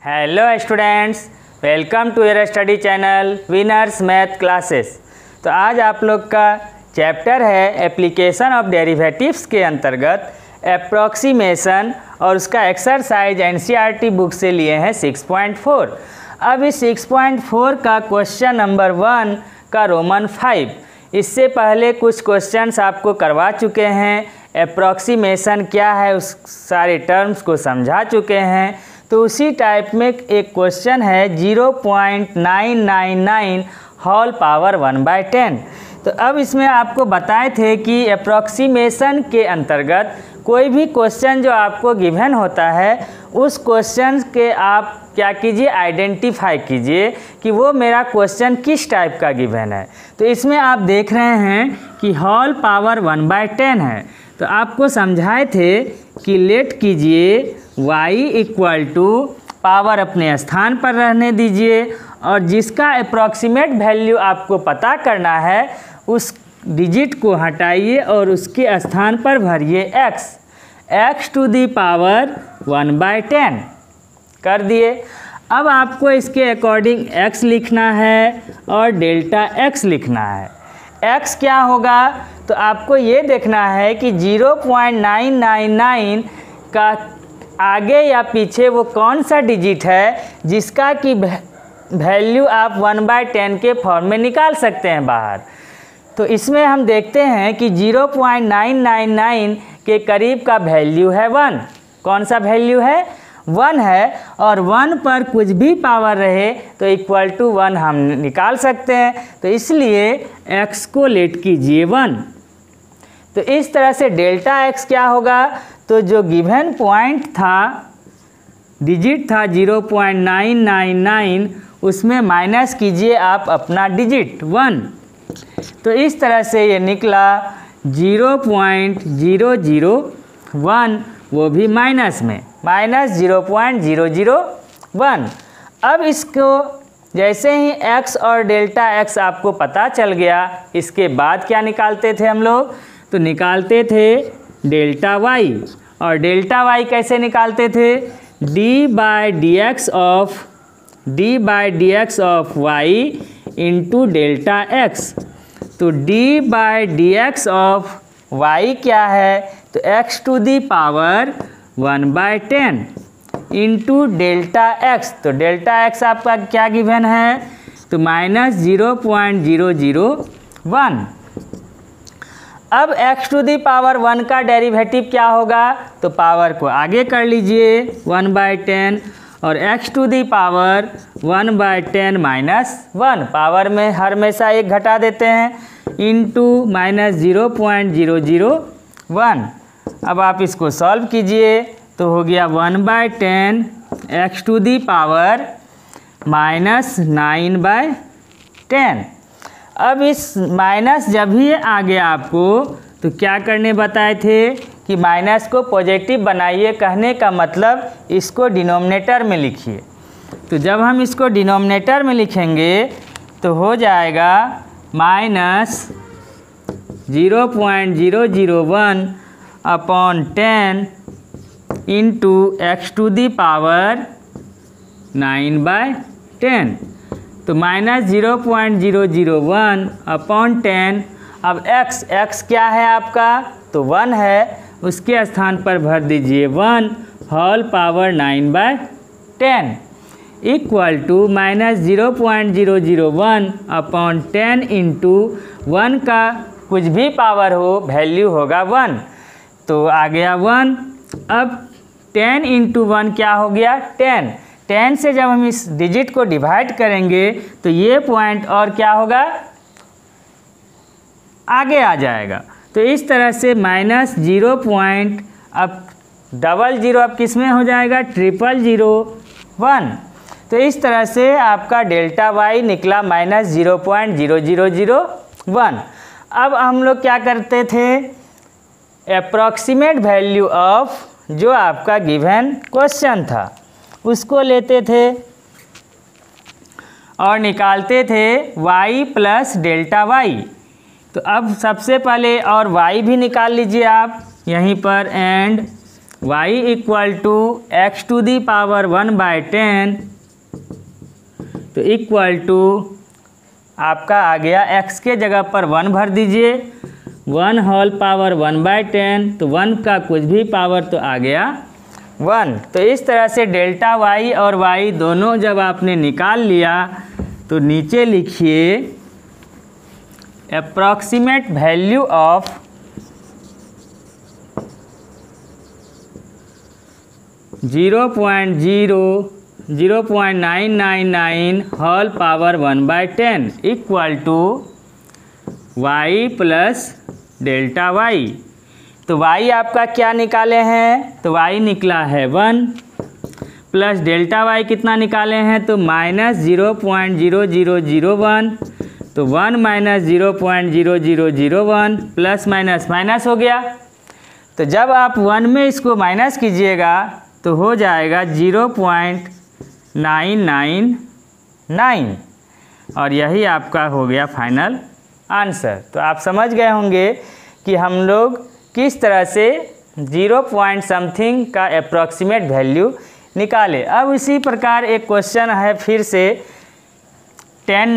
Hello students, welcome to your study channel Winners Math Classes. तो आज आप लोग का चैप्टर है एप्लीकेशन ऑफ डेरिवेटिव्स के अंतर्गत अप्रॉक्सीमेशन और उसका एक्सरसाइज एनसीईआरटी बुक से लिए हैं 6.4। अब इस 6.4 का क्वेश्चन नंबर 1 का रोमन 5। इससे पहले कुछ क्वेश्चंस आपको करवा चुके हैं, अप्रॉक्सीमेशन क्या है उस सारे टर्म्स को समझा चुके हैं। तो उसी टाइप में एक क्वेश्चन है 0.999 होल पावर 1/10। तो अब इसमें आपको बताए थे कि अप्रॉक्सीमेशन के अंतर्गत कोई भी क्वेश्चन जो आपको गिवन होता है उस क्वेश्चन के आप क्या कीजिए, आइडेंटिफाई कीजिए कि वो मेरा क्वेश्चन किस टाइप का गिवन है। तो इसमें आप देख रहे हैं कि होल पावर 1/10 है। तो आपको समझाए थे कि लेट कीजिए y इक्वल टू पावर अपने स्थान पर रहने दीजिए और जिसका अप्रॉक्सीमेट वैल्यू आपको पता करना है उस डिजिट को हटाइए और उसके स्थान पर भरिए x टू दी पावर 1/10 कर दिए। अब आपको इसके अकॉर्डिंग x लिखना है और डेल्टा x लिखना है। x क्या होगा तो आपको ये देखना है कि 0.999 का आगे या पीछे वो कौन सा डिजिट है जिसका कि वैल्यू आप 1/10 के फॉर्म में निकाल सकते हैं बाहर। तो इसमें हम देखते हैं कि 0.999 के करीब का वैल्यू है 1। कौन सा वैल्यू है? 1 है और 1 पर कुछ भी पावर रहे तो इक्वल टू 1 हम निकाल सकते हैं। तो इसलिए x को लेट कीजिए 1। तो इस तरह से डेल्टा x क्या होगा तो जो गिवन पॉइंट था, डिजिट था 0.999, उसमें माइनस कीजिए आप अपना डिजिट 1। तो इस तरह से ये निकला 0.001, वो भी माइनस में, -0.001। अब इसको जैसे ही x और डेल्टा x आपको पता चल गया, इसके बाद क्या निकालते थे हम लोग? तो निकालते थे डेल्टा y। और डेल्टा y कैसे निकालते थे? d/dx of y into delta x। तो d/dx ऑफ y क्या है तो x to the power 1/10 into delta x। तो डेल्टा x आपका क्या गिवन है तो -0.001। अब x टू दी पावर 1 का डेरिवेटिव क्या होगा तो पावर को आगे कर लीजिए 1/10 और x टू दी पावर 1/10 -1, पावर में हर हमेशा एक घटा देते हैं, इंटू -0.001। अब आप इसको सॉल्व कीजिए तो हो गया 1/10 x टू दी पावर -9/10। अब इस माइनस जब भी आ गया आपको तो क्या करने बताए थे कि माइनस को पॉजिटिव बनाइए। कहने का मतलब इसको डिनोमिनेटर में लिखिए। तो जब हम इसको डिनोमिनेटर में लिखेंगे तो हो जाएगा -0.001/10 into x to the power 9/10। तो -0.001/10। अब x क्या है आपका तो 1 है, उसके स्थान पर भर दीजिए 1 whole power 9/10 equal to -0.001/10 into 1 का कुछ भी पावर हो वैल्यू होगा 1। तो आ गया 1। अब 10 इंटू 1 क्या हो गया 10। 10 से जब हम इस डिजिट को डिवाइड करेंगे तो ये पॉइंट और क्या होगा आगे आ जाएगा। तो इस तरह से -0. अब 00 अब किस में हो जाएगा 0001। तो इस तरह से आपका डेल्टा y निकला -0.0001। अब हम लोग क्या करते थे, अप्रॉक्सीमेट वैल्यू ऑफ जो आपका गिवन क्वेश्चन था उसको लेते थे और निकालते थे y प्लस डेल्टा y। तो अब सबसे पहले और y भी निकाल लीजिए आप यहीं पर, and y equal to x to the power 1/10 तो इक्वल टू आपका आ गया x के जगह पर 1 भर दीजिए, 1 होल पावर 1/10 तो 1 का कुछ भी पावर तो आ गया 1। तो इस तरह से डेल्टा y और y दोनों जब आपने निकाल लिया तो नीचे लिखिए approximate value of zero point 999 whole power 1/10 equal to y plus delta y। तो y आपका क्या निकाले हैं, तो y निकला है 1 प्लस डेल्टा y कितना निकाले हैं, तो -0.0001 तो 1 माइनस 0.0001 प्लस माइनस माइनस हो गया। तो जब आप 1 में इसको माइनस कीजिएगा तो हो जाएगा 0.999 और यही आपका हो गया फाइनल आंसर। तो आप समझ गए होंगे कि हम लोग किस तरह से 0 पॉइंट समथिंग का अप्रॉक्सीमेट वैल्यू निकाले। अब इसी प्रकार एक क्वेश्चन है फिर से 10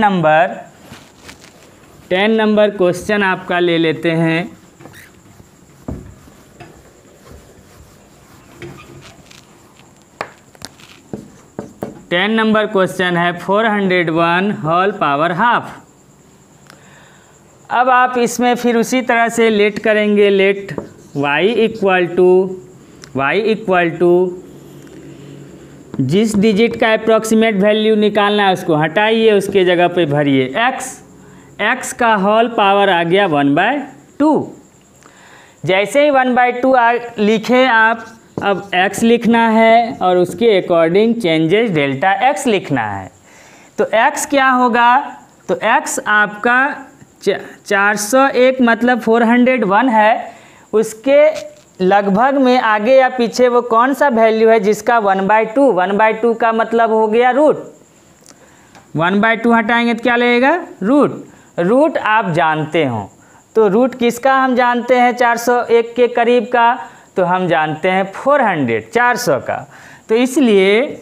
नंबर क्वेश्चन आपका ले लेते हैं। टेन नंबर क्वेश्चन है 401 होल पावर हाफ। अब आप इसमें फिर उसी तरह से लेट करेंगे, लेट y इक्वल टू जिस डिजिट का अप्रॉक्सीमेट वैल्यू निकालना है उसको हटाइए, उसके जगह पे भरिए x का होल पावर आ गया 1/2। जैसे ही 1/2 लिखे आप, अब x लिखना है और उसके अकॉर्डिंग चेंजेस डेल्टा x लिखना है। तो x क्या होगा, तो x आपका 401 मतलब 401 है, उसके लगभग में आगे या पीछे वो कौन सा वैल्यू है जिसका 1/2 का मतलब हो गया रूट। 1/2 हटाएंगे तो क्या लगेगा, रूट आप जानते हो। तो रूट किसका हम जानते हैं 401 के करीब का, तो हम जानते हैं 400 का। तो इसलिए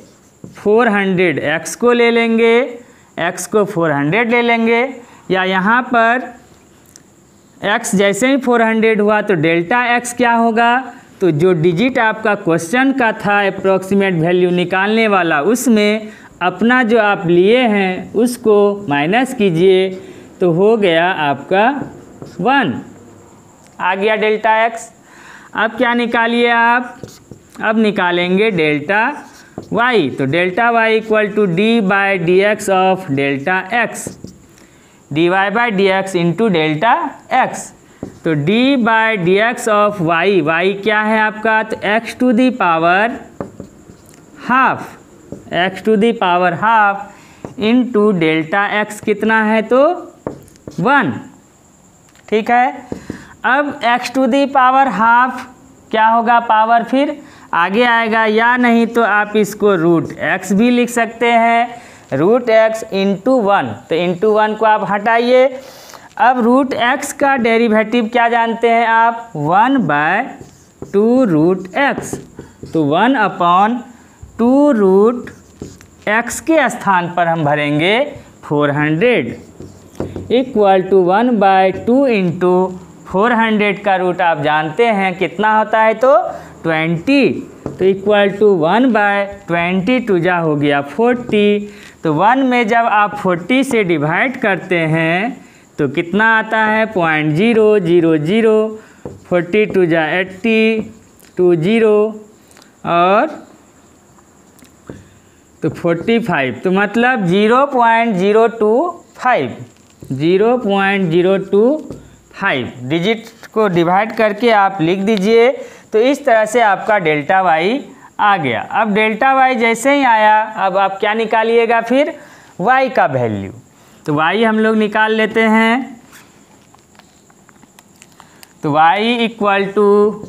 400 x को ले लेंगे, x को 400 ले लेंगे, या यहाँ पर x जैसे ही 400 हुआ तो डेल्टा x क्या होगा, तो जो डिजिट आपका क्वेश्चन का था अप्रॉक्सीमेट वैल्यू निकालने वाला, उसमें अपना जो आप लिए हैं उसको माइनस कीजिए तो हो गया आपका 1 आ गया डेल्टा x। अब क्या निकालिए आप, अब निकालेंगे डेल्टा y। तो delta y equal to d/dx of delta x, dy/dx into delta x। तो d/dx ऑफ y क्या है आपका, तो x to the power half into delta x कितना है, तो 1। ठीक है। अब x to the power half क्या होगा, पावर फिर आगे आएगा, या नहीं तो आप इसको √x भी लिख सकते हैं, √x इंटू 1। तो इंटू 1 को आप हटाइए। अब √x का डेरिवेटिव क्या जानते हैं आप, 1/2√x। तो 1/2√x के स्थान पर हम भरेंगे 400 इक्वल टू 1/2 इंटू 400 का रूट आप जानते हैं कितना होता है, तो 20। तो इक्वल टू 1/20 टू जा हो गया 40। तो 1 में जब आप 40 से डिवाइड करते हैं तो कितना आता है, 0.000, 40 टू जा 80, 20 और तो 45, तो मतलब 0.025 डिजिट को डिवाइड करके आप लिख दीजिए। तो इस तरह से आपका डेल्टा y आ गया। अब डेल्टा y जैसे ही आया, अब आप क्या निकालिएगा फिर, y का वैल्यू। तो y हम लोग निकाल लेते हैं। तो y इक्वल टू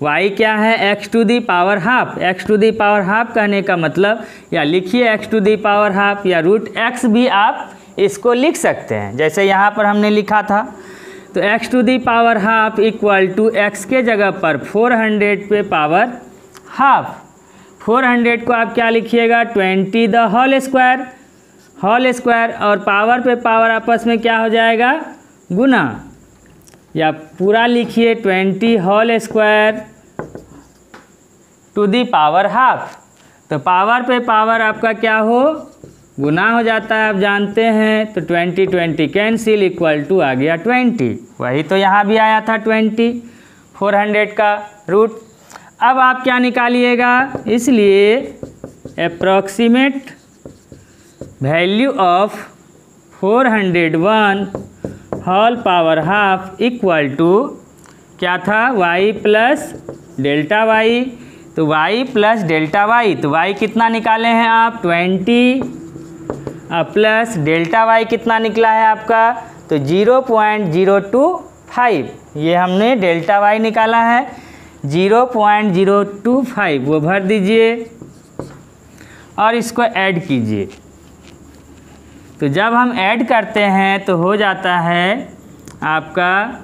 y क्या है, x to the power half. x to the power half कहने का मतलब, या लिखिए x to the power half, या √x भी आप इसको लिख सकते हैं जैसे यहाँ पर हमने लिखा था। तो तो x to the power half equal to x के जगह पर 400 पे पावर हाफ। 400 को आप क्या लिखिएगा 20 द होल स्क्वायर और पावर पे पावर आपस में क्या हो जाएगा गुना, या पूरा लिखिए 20 whole square to the power half. तो पावर पे पावर आपका क्या हो गुना हो जाता है, आप जानते हैं। तो 20 कैंसिल इक्वल टू आ गया 20, वही तो यहाँ भी आया था 20 400 का रूट। अब आप क्या निकालिएगा, इसलिए approximate value of 401 whole power half equal to क्या था y प्लस डेल्टा वाई। तो y प्लस डेल्टा वाई, तो y कितना निकाले हैं आप 20 प्लस डेल्टा वाई कितना निकला है आपका तो 0.025। ये हमने डेल्टा वाई निकाला है 0.025, वो भर दीजिए और इसको ऐड कीजिए। तो जब हम ऐड करते हैं तो हो जाता है आपका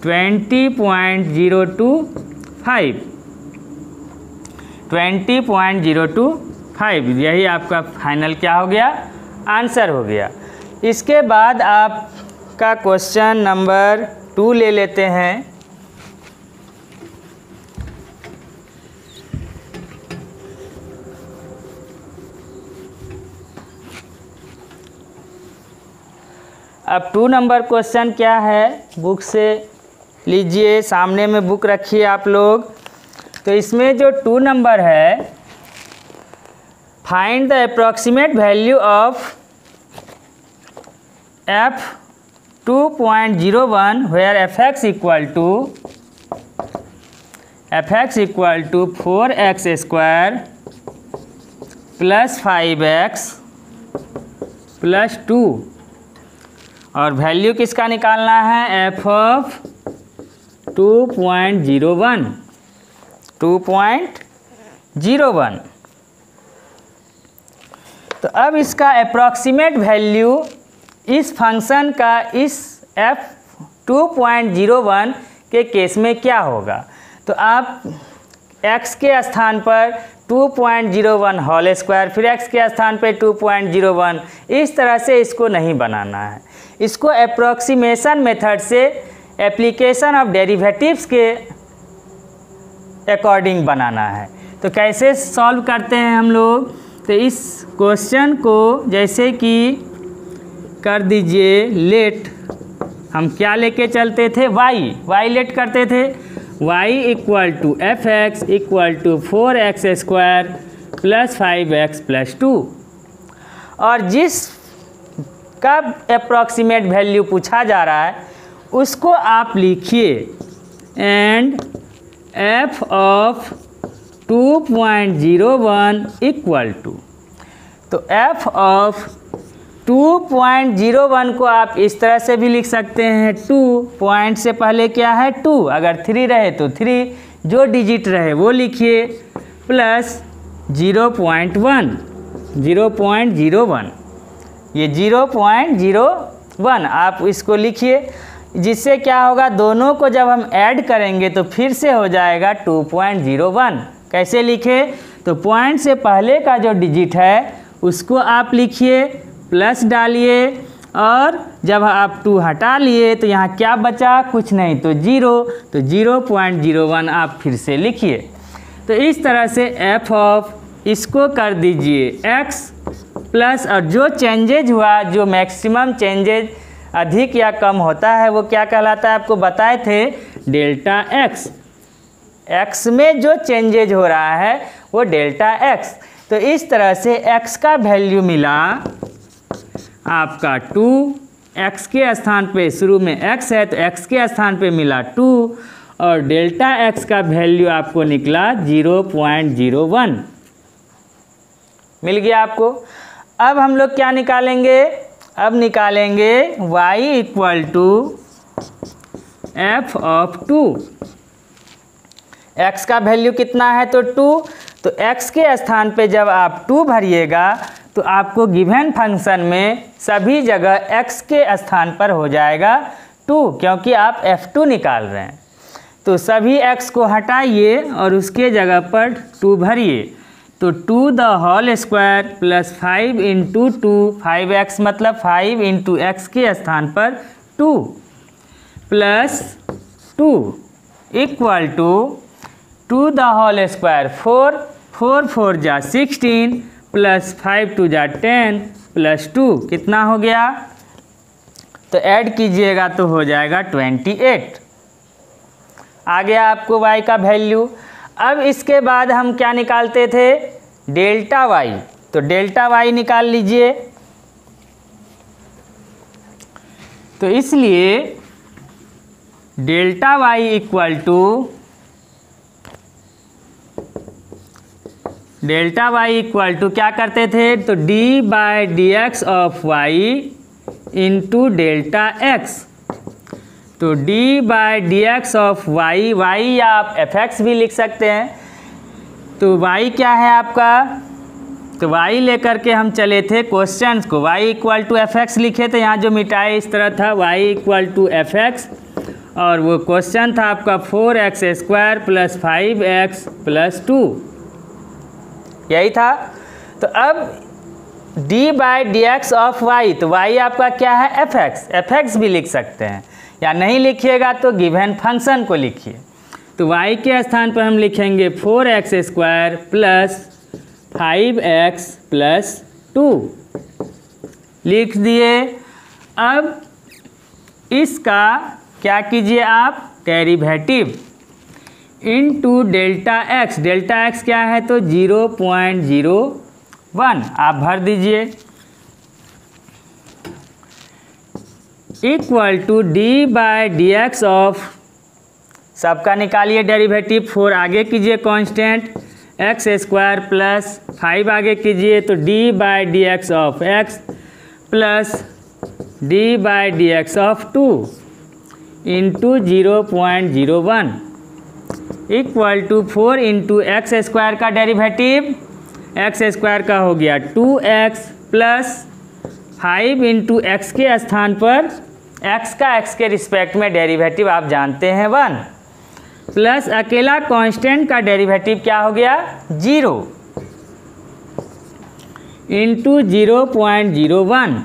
20.025, यही आपका फाइनल क्या हो गया आंसर हो गया। इसके बाद आपका क्वेश्चन नंबर 2 ले लेते हैं। अब 2 नंबर क्वेश्चन क्या है, बुक से लीजिए, सामने में बुक रखिए आप लोग। तो इसमें जो 2 नंबर है, find the approximate value of f 2.01 where fx equal to 4x square plus 5x plus 2, और वैल्यू किसका निकालना है f ऑफ 2.01। तो अब इसका अप्रॉक्सीमेट वैल्यू इस फंक्शन का इस f 2.01 के केस में क्या होगा। तो आप x के स्थान पर 2.01 होल स्क्वायर, फिर x के स्थान पे 2.01, इस तरह से इसको नहीं बनाना है। इसको अप्रॉक्सीमेशन मेथड से एप्लीकेशन ऑफ डेरिवेटिव्स के अकॉर्डिंग बनाना है। तो कैसे सॉल्व करते हैं हम लोग, तो इस क्वेश्चन को जैसे कि कर दीजिए लेट, हम क्या लेके चलते थे y लेट करते थे, y equal to f x equal to 4x स्क्वायर प्लस 5x प्लस 2, और जिस का अप्रॉक्सीमेट वैल्यू पूछा जा रहा है उसको आप लिखिए and f of 2.01 equal to, तो f ऑफ 2.01 को आप इस तरह से भी लिख सकते हैं, 2 पॉइंट से पहले क्या है 2, अगर 3 रहे तो 3, जो डिजिट रहे वो लिखिए, प्लस 0.1, ये 0.01 आप इसको लिखिए, जिससे क्या होगा दोनों को जब हम ऐड करेंगे तो फिर से हो जाएगा 2.01। कैसे लिखे, तो पॉइंट से पहले का जो डिजिट है उसको आप लिखिए, प्लस डालिए, और जब आप 2 हटा लिए तो यहाँ क्या बचा, कुछ नहीं, तो 0, तो 0.01 आप फिर से लिखिए। तो इस तरह से f ऑफ इसको कर दीजिए x प्लस, और जो चेंजेज हुआ, जो मैक्सिमम चेंजेज अधिक या कम होता है वो क्या कहलाता है, आपको बताए थे डेल्टा x। x में जो चेंजेज हो रहा है वो डेल्टा x। तो इस तरह से x का वैल्यू मिला आपका 2, x के स्थान पे शुरू में x है तो x के स्थान पे मिला 2, और डेल्टा x का वैल्यू आपको निकला 0.01 मिल गया आपको। अब हम लोग क्या निकालेंगे, अब निकालेंगे y equal to f of 2। x का वैल्यू कितना है तो 2, तो x के स्थान पे जब आप 2 भरिएगा तो आपको गिवन फंक्शन में सभी जगह x के स्थान पर हो जाएगा 2, क्योंकि आप F2 निकाल रहे हैं। तो सभी x को हटाइए और उसके जगह पर 2 भरिए। तो 2 the whole square plus 5 into 2, 5x मतलब 5 इंटू एक्स के स्थान पर 2 plus 2 equal to 2 the whole square 4, 4 4 जा 16 प्लस 5 2 जा 10 प्लस 2 कितना हो गया? तो ऐड कीजिएगा तो हो जाएगा 28। आ गया आपको y का वैल्यू। अब इसके बाद हम क्या निकालते थे? Delta y। तो डेल्टा y निकाल लीजिए। तो इसलिए डेल्टा y इक्वल टू क्या करते थे? तो d/dx of y into delta x। तो d/dx ऑफ y या आप fx भी लिख सकते हैं। तो y क्या है आपका? तो y लेकर के हम चले थे क्वेश्चंस को, y इक्वल टू fx लिखे थे, यहाँ जो मिटाए इस तरह था y इक्वल टू fx, और वो क्वेश्चन था आपका 4x स्क्वायर प्लस 5x प्लस 2, यही था। तो अब d/dx ऑफ y, तो y आपका क्या है? fx भी लिख सकते हैं, या नहीं लिखिएगा तो गिवन फंक्शन को लिखिए। तो y के स्थान पर हम लिखेंगे 4x स्क्वायर प्लस 5x प्लस 2 लिख दिए। अब इसका क्या कीजिए आप? Derivative into delta x। Delta x क्या है? तो 0.01 आप भर दीजिए इक्वल टू d/dx ऑफ, सबका निकालिए डेरिवेटिव। 4 आगे कीजिए कांस्टेंट, x स्क्वायर प्लस 5 आगे कीजिए, तो d/dx of x plus d/dx of 2 into 0.01 equal to 4 into x square का डेरिवेटिव, एक्स स्क्वायर का हो गया 2x प्लस 5 इंटू एक्स के स्थान पर x का x के रिस्पेक्ट में डेरिवेटिव आप जानते हैं 1, प्लस अकेला कांस्टेंट का डेरिवेटिव क्या हो गया? 0 इंटू 0.01।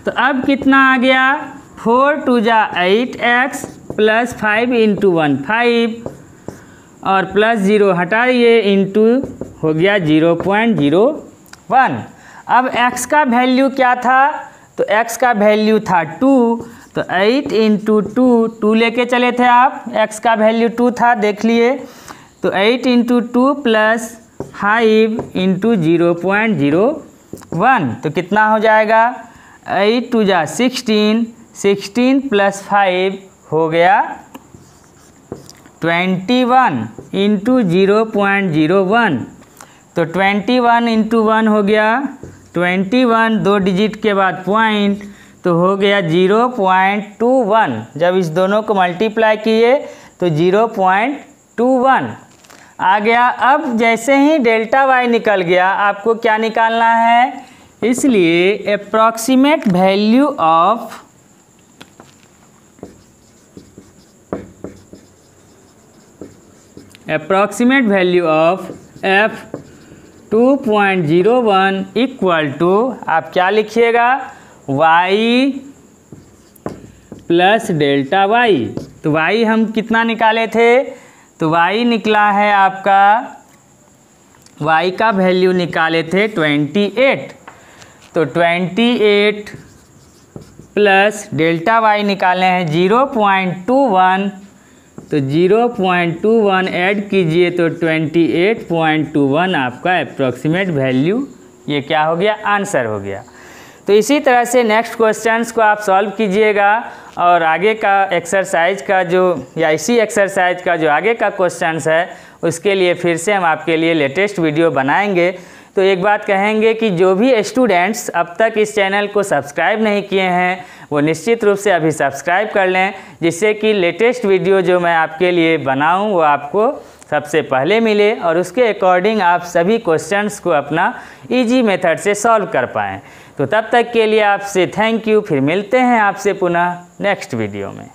तो अब कितना आ गया? 4 2 जा 8x प्लस 5 इंटू 1 5, और प्लस 0 हटाइए इंटू हो गया 0.01। अब x का वैल्यू क्या था? तो x का वैल्यू था 2, तो 8 इंटू 2 लेके चले थे आप, x का वैल्यू 2 था, देख लिए। तो 8 इंटू 2 प्लस 5 इंटू 0.01, तो कितना हो जाएगा? 8 2 जा 16, 16 प्लस 5 हो गया 21 इंटू 0.01। तो 21 इंटू 1 हो गया 21, 2 डिजिट के बाद पॉइंट, तो हो गया 0.21। जब इस दोनों को मल्टीप्लाई किए तो 0.21 आ गया। अब जैसे ही डेल्टा y निकल गया, आपको क्या निकालना है? इसलिए approximate value of f 2.01 equal to, आप क्या लिखिएगा? y plus delta y। तो y हम कितना निकाले थे? तो y निकला है आपका, y का वैल्यू निकाले थे 28। तो 28 प्लस डेल्टा y निकाले हैं 0.21, तो 0.21 ऐड कीजिए तो 28.21 आपका अप्रॉक्सीमेट वैल्यू, ये क्या हो गया? आंसर हो गया। तो इसी तरह से नेक्स्ट क्वेश्चंस को आप सॉल्व कीजिएगा, और आगे का एक्सरसाइज का जो, या इसी एक्सरसाइज का जो आगे का क्वेश्चंस है, उसके लिए फिर से हम आपके लिए लेटेस्ट वीडियो बनाएंगे। तो एक बात कहेंगे कि जो भी स्टूडेंट्स अब तक इस चैनल को सब्सक्राइब नहीं किए हैं, वो निश्चित रूप से अभी सब्सक्राइब कर लें, जिससे कि लेटेस्ट वीडियो जो मैं आपके लिए बनाऊं वो आपको सबसे पहले मिले और उसके अकॉर्डिंग आप सभी क्वेश्चंस को अपना इजी मेथड से सॉल्व कर पाएँ। तो तब तक के लिए आपसे थैंक यू। फिर मिलते हैं आपसे पुनः नेक्स्ट वीडियो में।